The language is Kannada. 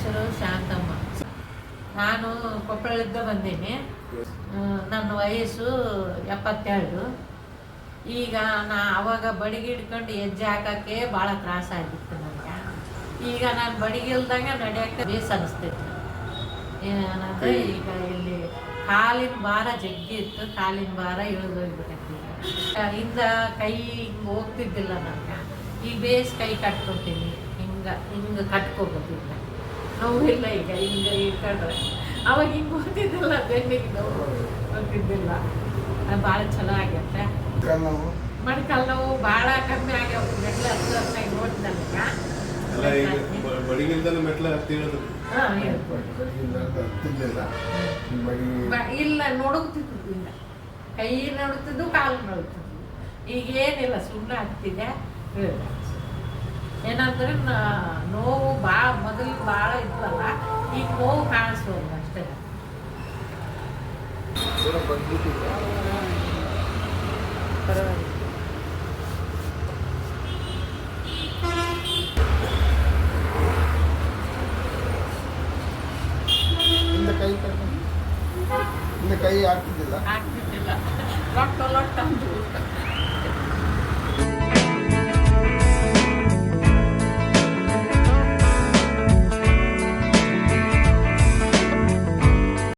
ಹೆಸರು ಶಾಂತಮ್ಮ. ನಾನು ಕೊಪ್ಪಳದಿಂದ ಬಂದೀನಿ. ನನ್ನ ವಯಸ್ಸು 72. ಈಗ ಅವಾಗ ಬಡಿಗೆ ಹಿಡ್ಕೊಂಡು ಹೆಜ್ಜೆ ಹಾಕೋಕ್ಕೆ ಭಾಳ ತ್ರಾಸಾಗಿತ್ತು ನನಗೆ. ಈಗ ನಾನು ಬಡಿಗೆ ಇಲ್ದಂಗೆ ನಡೆಯೋಕ್ಕೆ ಬೇಸ್ ಅನಿಸ್ತೈತೆ. ಏನಂದರೆ ಈಗ ಇಲ್ಲಿ ಕಾಲಿನ ಭಾರ ಜಗ್ಗಿ ಇತ್ತು, ಕಾಲಿನ ಭಾರ ಇಳಿದೋಗ್ಬಿಟ್ಟೈತಿ. ಹಿಂದ ಕೈ ಹಿಂಗೆ ಹೋಗ್ತಿದ್ದಿಲ್ಲ ನನಗೆ. ಈಗ ಬೇಸ್ ಕೈ ಕಟ್ಕೊತೀನಿ, ಹಿಂಗೆ ಕಟ್ಕೋಬೋದು. ಈಗ ನೋವಿಲ್ಲ, ಈಗ ಹಿಂಗೆ ಇಟ್ಕೊಂಡ್ರೆ. ಅವಾಗ ಹಿಂಗೆ ಹೋಗ್ತಿದ್ದಿಲ್ಲ, ಬೆನ್ನಿಗೆ ನೋವು ಹೋಗ್ತಿದ್ದಿಲ್ಲ. ಅದು ಭಾಳ ಚಲೋ ಆಗತ್ತೆ. ಮಡ್ಕಲ್ ನೋವು ಭಾಳ ಕಮ್ಮಿ ಆಗ್ಯಾವ. ಮೆಟ್ಲು ಹತ್ತಿರ ನೋಡಿ ನನಗೆ ಇಲ್ಲ, ನೊಡಗ್ತಿದ್ದು ಇಲ್ಲ. ಕೈ ನಡುತ್ತಿದ್ದು, ಕಾಲು ನಡುತ್ತಿದ್ದು. ಈಗೇನಿಲ್ಲ, ಸುಮ್ಮನೆ ಆಗ್ತಿದೆ. ಏನಂದ್ರೆ ನೋವು ಮೊದಲು ಭಾಳ ಇತ್ತಲ್ಲ, ಈಗ ನೋವು ಕಾಣಿಸ್ಬೋದು ಅಷ್ಟೇ. ಪರವಾಗಿಲ್ಲ. ಕೈ ಆಗ್ತಿದ್ದಿಲ್ಲ ಲೊಟ್ಟ ಅಂದ್ರು.